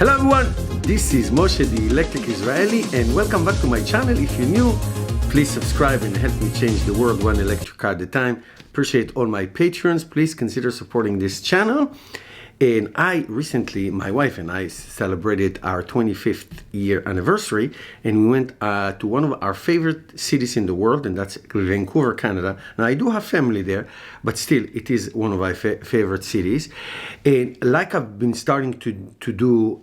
Hello everyone, this is Moshe the Electric Israeli and welcome back to my channel. If you're new, please subscribe and help me change the world one electric car at a time. Appreciate all my patrons. Please consider supporting this channel. And I recently, my wife and I celebrated our 25th year anniversary, and we went to one of our favorite cities in the world, and that's Vancouver, Canada. Now, I do have family there, but still, it is one of my favorite cities. And like I've been starting to do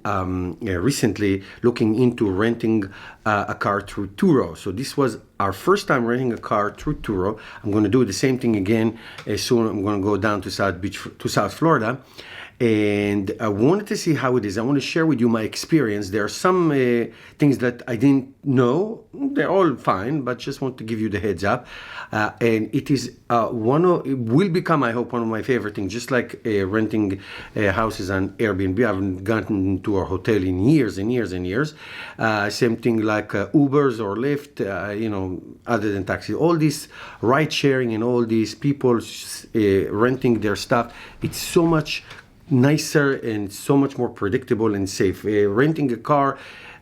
recently, looking into renting a car through Turo. So this was our first time renting a car through Turo. I'm going to do the same thing again soon. I'm going to go down to South Florida. And I wanted to see how it is. I want to share with you my experience. There are some things that I didn't know. They're all fine, but just want to give you the heads up. And it is it will become, I hope, one of my favorite things. Just like renting houses on Airbnb. I haven't gotten into a hotel in years and years and years. Same thing like Ubers or Lyft, other than taxi. All this ride sharing and all these people renting their stuff. It's so much nicer and so much more predictable and safe. Renting a car,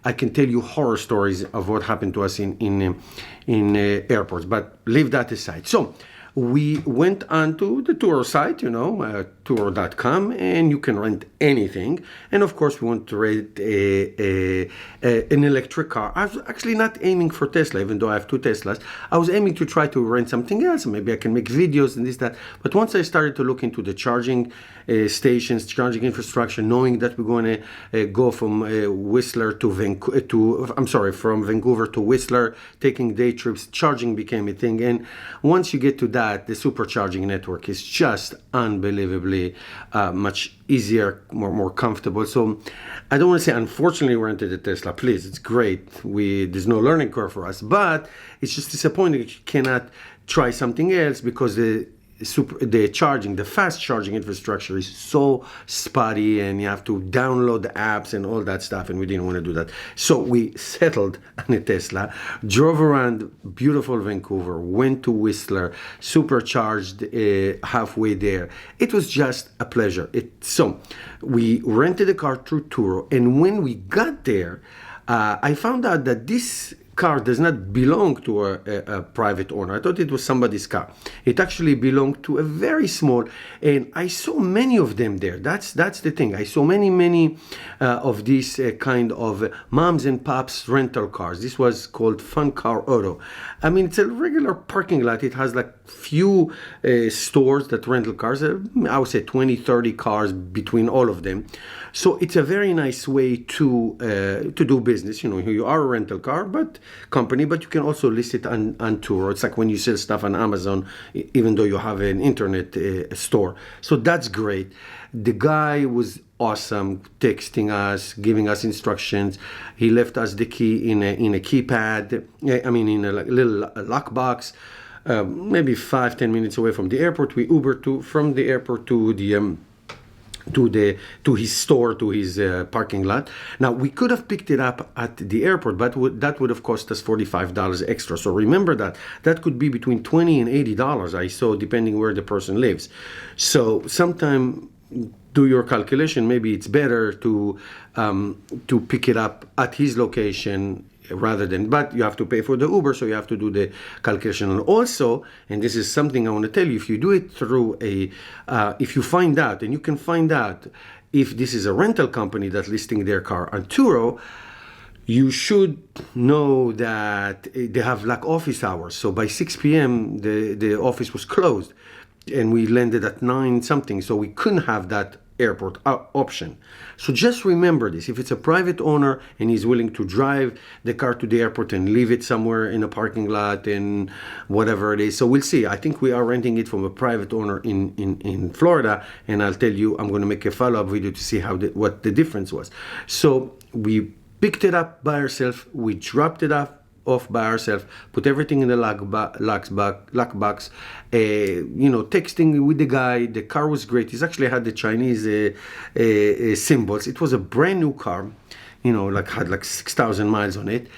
I can tell you horror stories of what happened to us in airports, but leave that aside. So we went onto the Turo site, Turo.com, and you can rent anything. And of course, we want to rent an electric car. I was actually not aiming for Tesla, even though I have two Teslas. I was aiming to try to rent something else. Maybe I can make videos and this, that. But once I started to look into the charging stations, charging infrastructure, knowing that we're going to go from Whistler from Vancouver to Whistler, taking day trips, charging became a thing. And once you get to that, the Supercharging network is just unbelievably much easier, more comfortable. So I don't want to say unfortunately we rented a Tesla. Please, it's great. There's no learning curve for us, but it's just disappointing that you cannot try something else because the fast charging infrastructure is so spotty, and you have to download the apps and all that stuff, and we didn't want to do that. So we settled on a Tesla, drove around beautiful Vancouver, went to Whistler, supercharged halfway there. It was just a pleasure. So we rented a car through Turo, and when we got there, I found out that this car does not belong to a private owner. I thought it was somebody's car. It actually belonged to a very small, and I saw many of them there. That's the thing. I saw many of these kind of moms and pops rental cars. This was called Fun Car Auto. I mean, it's a regular parking lot. It has like few stores that rental cars. I would say 20, 30 cars between all of them. So it's a very nice way to do business. You are a rental car company, but you can also list it on Turo. It's like when you sell stuff on Amazon, even though you have an internet store. So that's great. The guy was awesome, texting us, giving us instructions. He left us the key in a keypad. In a little lockbox. Maybe 5-10 minutes away from the airport. We Ubered from the airport to his store, to his parking lot. Now, we could have picked it up at the airport, but that would have cost us $45 extra. So remember that could be between $20 and $80, I saw, depending where the person lives. So sometime do your calculation. Maybe it's better to pick it up at his location but you have to pay for the Uber, so you have to do the calculation. And also, and this is something I want to tell you, if you do it through if you find out, and you can find out if this is a rental company that's listing their car on Turo, you should know that they have like office hours. So by 6 p.m., the office was closed, and we landed at 9 something, so we couldn't have that airport option. So just remember this. If it's a private owner and he's willing to drive the car to the airport and leave it somewhere in a parking lot and whatever it is. So we'll see. I think we are renting it from a private owner in Florida, and I'll tell you, I'm going to make a follow-up video to see what the difference was. So we picked it up by ourselves. We dropped it off by ourselves, put everything in the lockbox, texting with the guy. The car was great. It actually had the Chinese symbols. It was a brand new car, had 6,000 miles on it.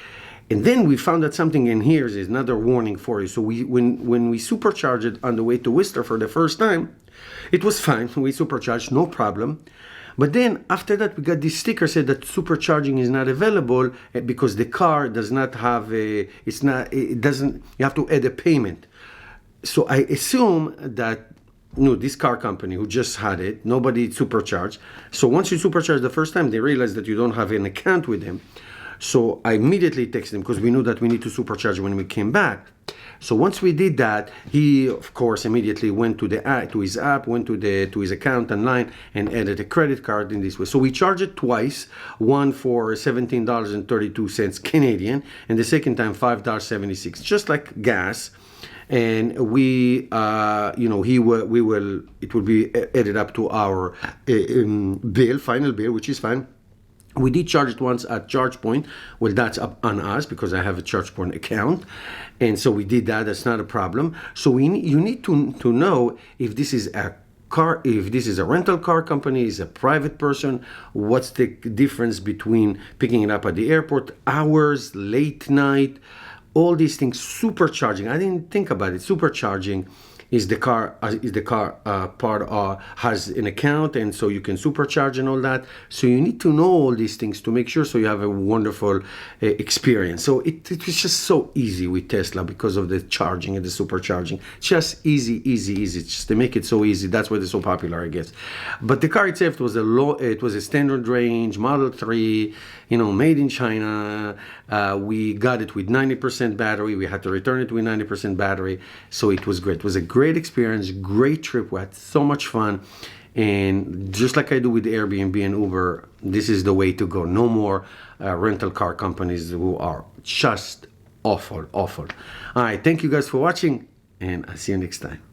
And then we found out something, and here's another warning for you. So when we supercharged it on the way to Whistler for the first time, it was fine. We supercharged, no problem. But then after that, we got this sticker said that supercharging is not available because the car does not have it doesn't, you have to add a payment. So I assume that this car company who just had it, nobody supercharged. So once you supercharge the first time, they realize that you don't have an account with them. So I immediately texted him because we knew that we need to supercharge when we came back. So once we did that, he of course immediately went to his app, went to his account online, and added a credit card in this way. So we charged it twice, one for $17.32 Canadian, and the second time $5.76, just like gas. And we, it will be added up to our final bill, which is fine. We did charge it once at ChargePoint. Well, that's up on us because I have a ChargePoint account. And so we did that. That's not a problem. So you need to know if this is a car, if this is a rental car company, is a private person, what's the difference between picking it up at the airport, hours, late night, all these things. Supercharging, I didn't think about it. Supercharging is the car part has an account, and so you can supercharge and all that. So you need to know all these things to make sure so you have a wonderful experience. So it was just so easy with Tesla because of the charging and the supercharging. Just easy. Just they make it so easy. That's why they're so popular, I guess. But the car itself was it was a standard range Model 3, made in China. We got it with 90% battery. We had to return it with 90% battery. So it was great. It was a great experience, great trip. We had so much fun. And just like I do with Airbnb and Uber, this is the way to go. No more rental car companies who are just awful. All right. Thank you guys for watching, and I'll see you next time.